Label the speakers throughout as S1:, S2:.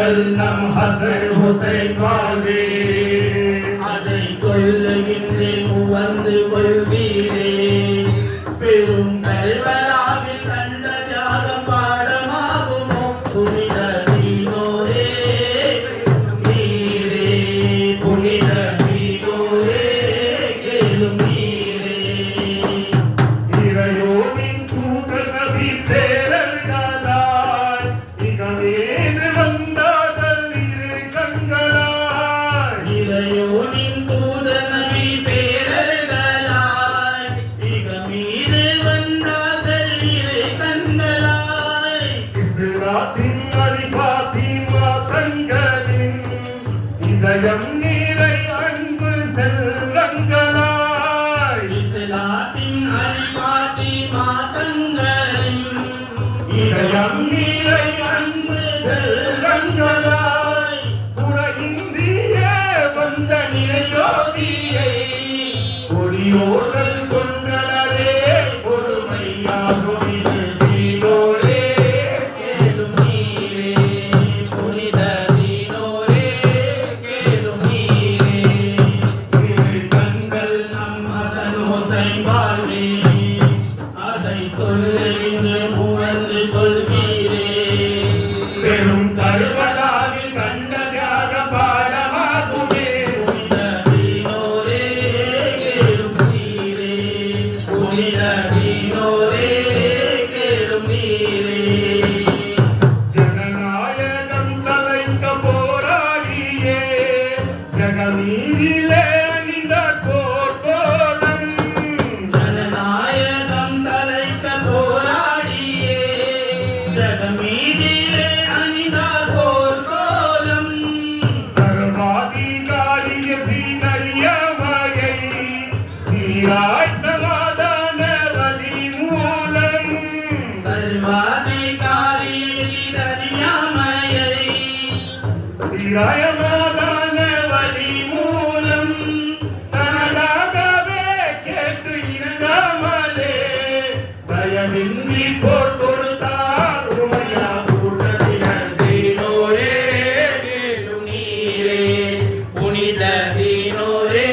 S1: கண்கள் நம் ஹசன் ஹுசைன் வாழ்வே அதை சொல்லுகின்றேன் வந்து கொள்வீரே பெரும் கல்வராவில் கண்ட தியாகம் பாடமாகுமோ புனித தீனோரே நீரே புனித தீனோரே கேளும் நீரே இறையோவின் தூதர் நபி பேரர்களாய் இகமேது வந்தார்கள் இரு கண்களாய் இறையோவின் தூதர் நபி பேரர்களாய் இகமேது வந்தார்கள் இரு கண்களாய் இஸ்ராத்தின் அரிபாத்திமா கண்களின் இதயம் நீரை அன்பு செல்வங்களாய் இஸ்லாத்தின் அரிபாத்திமா கண்களின் இதயம் நீரை அன்பு செல்வங்களாய் உலகிந்திய வந்த நிலையோதியை கொடியோர்கள் கொண்டனரே பொறுமையாகும் தீனோரே கேளும் நீரே புனித தீனோரே கேளும் நீரே இரு கண்கள் நம் ஹசன் ஹுசைன் வாழ்வே அதை சொல்லுகின்ற புகழ்ந்து கொள்வீரே பெரும் கருவலாவில் கண்ட தியாக பாடமாகுமே புனித தீனோரே கேளும் நீரே புனித தீனோரே கேளும் நீரே ஜனநாயகம் தலைக்க போராடியே ஜகமீதிலே அணிந்த போர்க்கோலம் ஜனநாயகம் தலைக்க போராடியே ஜகமீதிலே அணிந்த போர்க்கோலம் சர்வாதிகாரிய சீனறியமையை சீராய் சமாதான வழி மூலம் சர்வாதிகாரிய அறியாமையை சீராய சமாதான வழி மூலம் தனதாகவே கேட்டு இறங்காமலே பயமின்றி போர் கொடுத்தார் உமையா கூட்டத்தினர் தீனோரே கேளும் நீரே புனித தீனோரே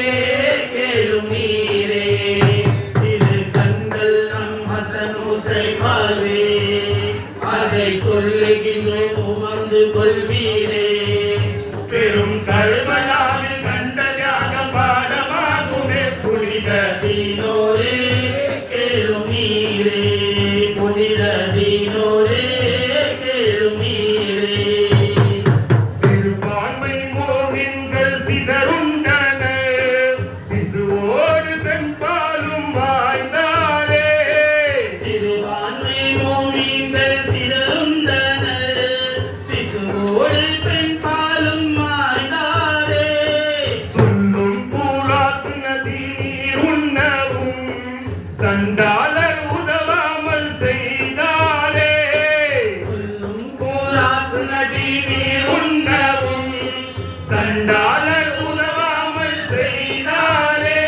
S1: கேளும் நீரே இரு கண்கள் நம் ஹசன் ஹுசைன் வாழ்வே அதை சொல்லுகின்றோம் உமர்ந்து கொள்வீரே பெரும் கல்வலாவில் கண்ட தியாகம் பாடமாகுமே புனித தீனோரே கேளும் நீரே புனித தீனோரே கேளும் நீரே சிறுபான்மை மோமின்கள் சிதறுண்டனர் சிசுவோடு பெண்பாலும் வாய்ந்தாரே சிறுபான்மை மோமின்கள் சிதறுண்டனர் சிசுவோடு பெண்பாலும் வாய்ந்தாரே சொல்லும் பூராத்து நதி நீர் உண்ணவும் சண்டாளர் உதவாமல் செய்தாரே சொல்லும் பூராத்து நதி நீர் உண்ணவும் சண்டாளர் உதவாமல் செய்தாரே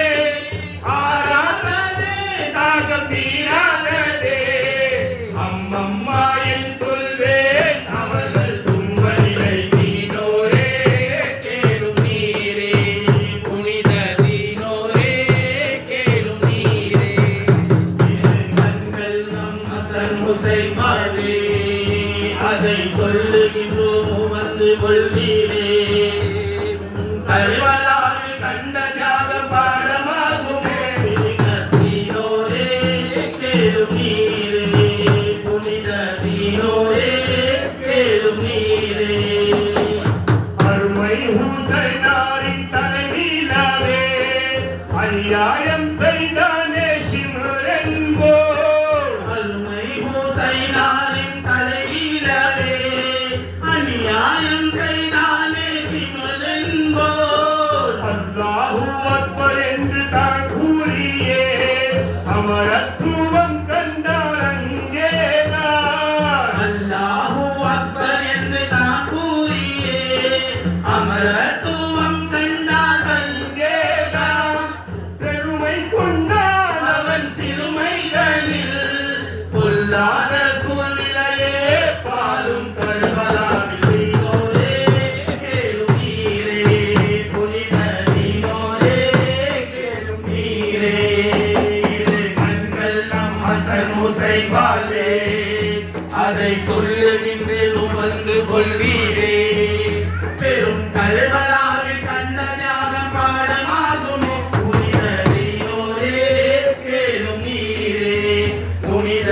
S1: ஆராதனே தாகம் தீராததே அம்மம்மா என் சொல்வேன் அவர்கள் துன்பநிலை தீனோரே கேளும் நீரே புனித தீனோரே கேளும் நீரே இரு கண்கள் நம் ஹசன் ஹுசைன் வாழ்வே அதை சொல்லுகின்றோம் வந்து கொள்வீரே கர்பலாவில் கண்ட தியாகம் பாடமாகுமே புனித தீனோரே கேளும் நீரே புனித தீனோரே கேளும் நீரே அருமை ஹுசைனாரின் தலைமையிலாவே அநியாயம் செய்தானே சிமரென்போர் அருமை ஹுசைனாரின் தலைமையிலாவே அநியாயம் செய்தானே சிமரென்போர் அல்லாஹு அக்பர் என்று தான் கூறியே அமரத்துவம் கண்டார் அங்கேதான் அல்லாஹு அக்பர் என்று தான் கூறியே அமரத்துவம் கண்டார் அங்கேதான் பெருமை கொண்டான் அவன் சிறுமைகளில் பொல்லாத சூழ்நிலையே பாலும் கல்வலாவில் தீனோரே
S2: ஹசன் ஹுசைன் வாழ்வே அதை சொல்லுகின்றேன் உணர்ந்து கொள்வீரே. பெரும் கர்பலாவில் கண்ட தியாகம் பாடமாகுமே புனித நீரோரே கேளும் நீரே புனித